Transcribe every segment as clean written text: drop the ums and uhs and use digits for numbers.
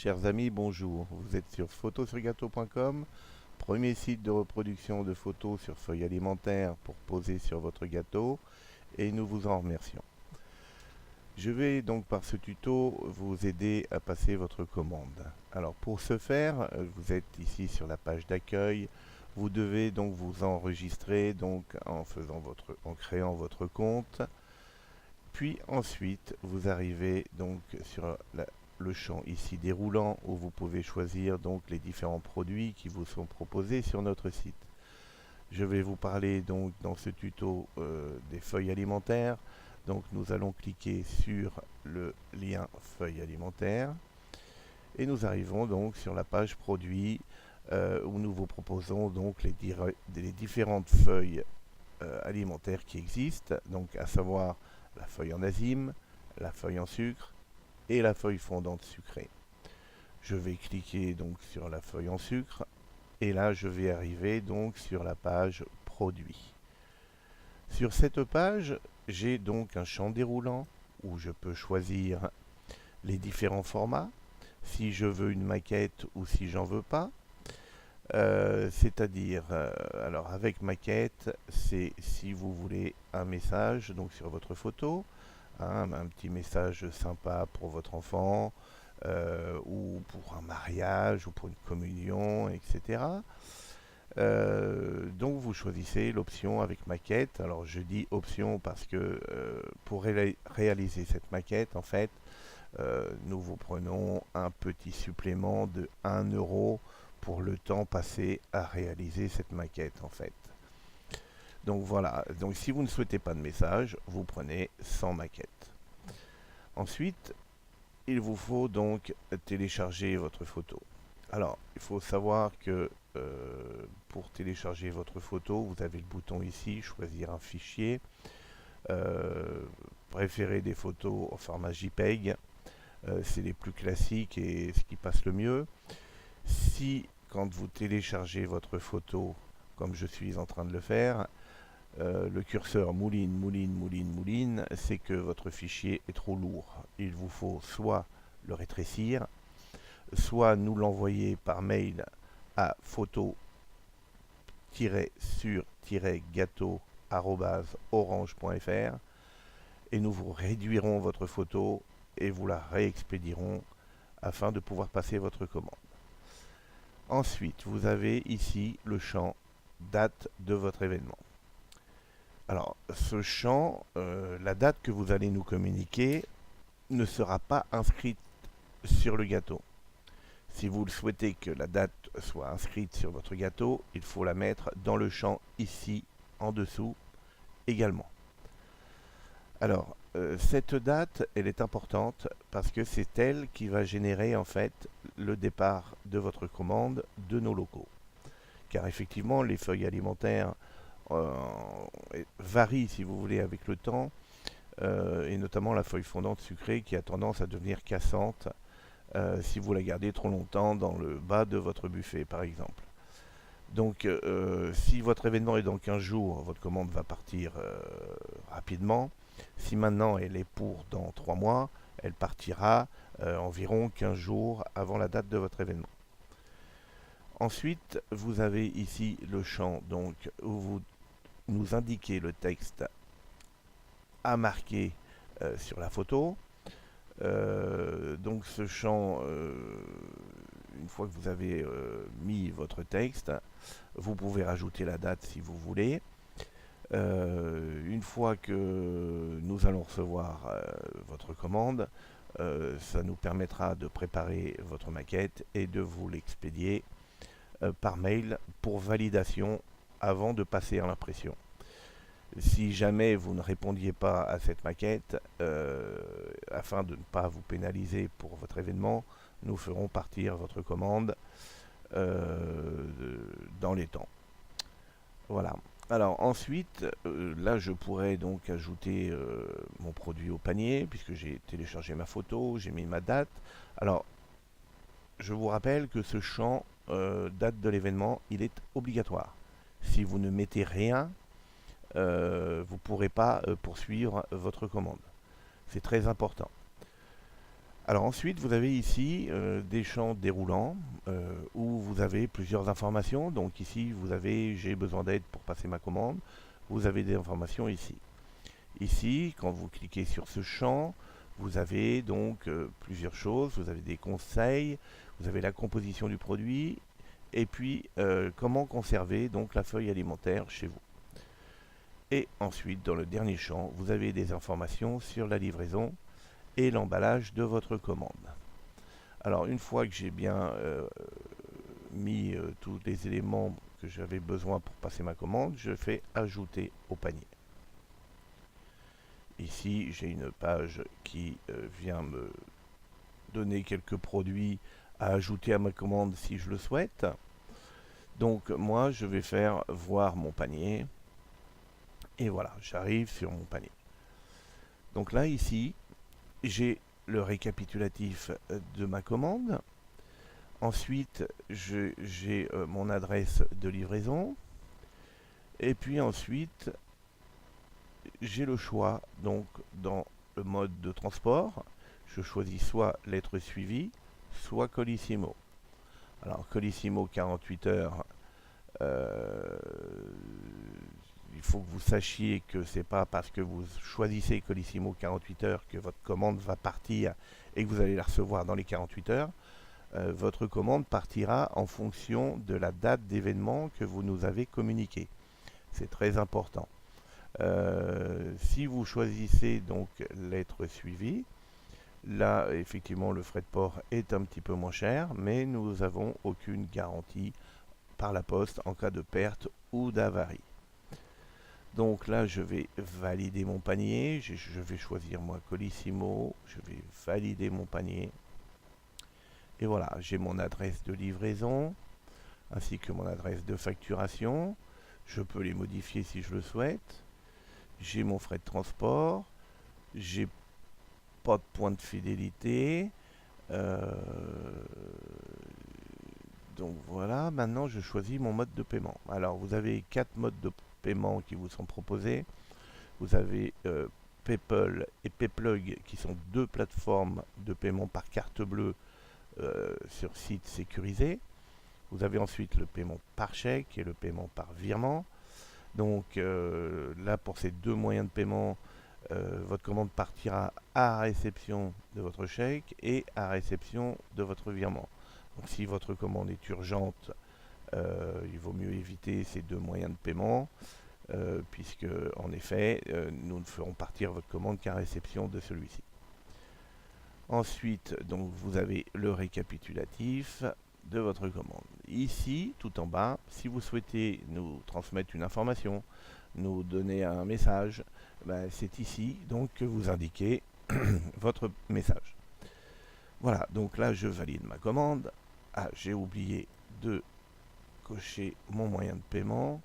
Chers amis, bonjour. Vous êtes sur photosurgâteau.com, premier site de reproduction de photos sur feuilles alimentaires pour poser sur votre gâteau, et nous vous en remercions. Je vais donc par ce tuto vous aider à passer votre commande. Alors pour ce faire, vous êtes ici sur la page d'accueil. Vous devez donc vous enregistrer donc en créant votre compte. Puis ensuite, vous arrivez donc sur le champ ici déroulant où vous pouvez choisir donc les différents produits qui vous sont proposés sur notre site. Je vais vous parler donc dans ce tuto des feuilles alimentaires. Donc nous allons cliquer sur le lien feuilles alimentaires et nous arrivons donc sur la page produits où nous vous proposons donc les différentes feuilles alimentaires qui existent, donc à savoir la feuille en azime, la feuille en sucre et la feuille fondante sucrée. Je vais cliquer donc sur la feuille en sucre et là je vais arriver donc sur la page produits. Sur cette page, j'ai donc un champ déroulant où je peux choisir les différents formats, si je veux une maquette ou si j'en veux pas. C'est-à-dire, alors avec maquette, c'est si vous voulez un message donc sur votre photo, un petit message sympa pour votre enfant, ou pour un mariage, ou pour une communion, etc. Donc vous choisissez l'option avec maquette. Alors je dis option parce que pour réaliser cette maquette, en fait, nous vous prenons un petit supplément de 1 € pour le temps passé à réaliser cette maquette en fait. Donc voilà, donc si vous ne souhaitez pas de message, vous prenez sans maquette. Ensuite, il vous faut donc télécharger votre photo. Alors, il faut savoir que pour télécharger votre photo, vous avez le bouton ici, choisir un fichier, préférer des photos au format JPEG, c'est les plus classiques et ce qui passe le mieux. Si, quand vous téléchargez votre photo, comme je suis en train de le faire, le curseur mouline, c'est que votre fichier est trop lourd. Il vous faut soit le rétrécir, soit nous l'envoyer par mail à photo-sur-gâteau@orange.fr et nous vous réduirons votre photo et vous la réexpédierons afin de pouvoir passer votre commande. Ensuite, vous avez ici le champ date de votre événement. Alors, ce champ, la date que vous allez nous communiquer ne sera pas inscrite sur le gâteau. Si vous le souhaitez que la date soit inscrite sur votre gâteau, il faut la mettre dans le champ ici, en dessous, également. Alors, cette date, elle est importante parce que c'est elle qui va générer en fait le départ de votre commande de nos locaux. Car effectivement, les feuilles alimentaires euh, varient, si vous voulez, avec le temps, et notamment la feuille fondante sucrée qui a tendance à devenir cassante si vous la gardez trop longtemps dans le bas de votre buffet, par exemple. Donc, si votre événement est dans 15 jours, votre commande va partir rapidement. Si maintenant elle est pour dans 3 mois, elle partira environ 15 jours avant la date de votre événement. Ensuite, vous avez ici le champ donc, où vous nous indiquez le texte à marquer sur la photo. Donc ce champ, une fois que vous avez mis votre texte, vous pouvez rajouter la date si vous voulez. Une fois que nous allons recevoir votre commande, ça nous permettra de préparer votre maquette et de vous l'expédier par mail pour validation avant de passer à l'impression. Si jamais vous ne répondiez pas à cette maquette, afin de ne pas vous pénaliser pour votre événement, nous ferons partir votre commande dans les temps. Voilà. Alors ensuite, là je pourrais donc ajouter mon produit au panier, puisque j'ai téléchargé ma photo, j'ai mis ma date. Alors, je vous rappelle que ce champ date de l'événement, il est obligatoire. Si vous ne mettez rien, vous ne pourrez pas poursuivre votre commande. C'est très important. Alors ensuite, vous avez ici des champs déroulants où vous avez plusieurs informations. Donc ici, vous avez j'ai besoin d'aide pour passer ma commande. Vous avez des informations ici. Ici, quand vous cliquez sur ce champ, vous avez donc plusieurs choses. Vous avez des conseils, vous avez la composition du produit et puis comment conserver donc la feuille alimentaire chez vous. Et ensuite, dans le dernier champ, vous avez des informations sur la livraison et l'emballage de votre commande. Alors une fois que j'ai bien mis tous les éléments que j'avais besoin pour passer ma commande, je fais ajouter au panier. Ici j'ai une page qui vient me donner quelques produits à ajouter à ma commande si je le souhaite. Donc moi je vais faire voir mon panier et voilà, j'arrive sur mon panier. Donc là ici j'ai le récapitulatif de ma commande. Ensuite, j'ai mon adresse de livraison. Et puis ensuite, j'ai le choix. Donc, dans le mode de transport, je choisis soit lettre suivie, soit Colissimo. Alors, Colissimo 48 heures, il faut que vous sachiez que c'est pas parce que vous choisissez Colissimo 48 heures que votre commande va partir et que vous allez la recevoir dans les 48 heures. Votre commande partira en fonction de la date d'événement que vous nous avez communiqué. C'est très important. Si vous choisissez donc l'être suivi, là effectivement le frais de port est un petit peu moins cher, mais nous n'avons aucune garantie par la poste en cas de perte ou d'avarie. Donc là je vais valider mon panier, je vais choisir moi Colissimo, je vais valider mon panier. Et voilà, j'ai mon adresse de livraison, ainsi que mon adresse de facturation. Je peux les modifier si je le souhaite. J'ai mon frais de transport. J'ai pas de point de fidélité. Donc voilà, maintenant je choisis mon mode de paiement. Alors vous avez 4 modes de paiement qui vous sont proposés. Vous avez PayPal et PayPlug qui sont deux plateformes de paiement par carte bleue sur site sécurisé. Vous avez ensuite le paiement par chèque et le paiement par virement. Donc là, pour ces deux moyens de paiement, votre commande partira à réception de votre chèque et à réception de votre virement. Donc si votre commande est urgente, il vaut mieux éviter ces deux moyens de paiement, puisque en effet, nous ne ferons partir votre commande qu'à réception de celui-ci. Ensuite, donc, vous avez le récapitulatif de votre commande. Ici, tout en bas, si vous souhaitez nous transmettre une information, nous donner un message, ben, c'est ici donc que vous indiquez votre message. Voilà, donc là je valide ma commande. Ah, j'ai oublié de cocher mon moyen de paiement.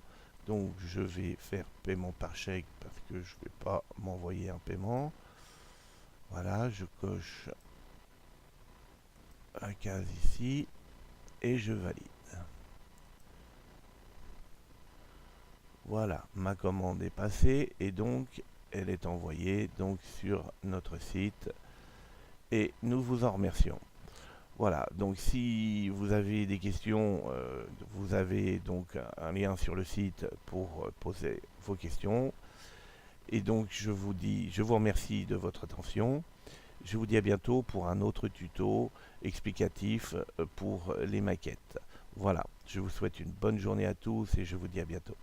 Donc je vais faire paiement par chèque parce que je ne vais pas m'envoyer un paiement. Voilà, je coche la case ici et je valide. Voilà, ma commande est passée et donc elle est envoyée donc sur notre site et nous vous en remercions. Voilà, donc si vous avez des questions, vous avez donc un lien sur le site pour poser vos questions. Et donc je vous remercie de votre attention. Je vous dis à bientôt pour un autre tuto explicatif pour les maquettes. Voilà, je vous souhaite une bonne journée à tous et je vous dis à bientôt.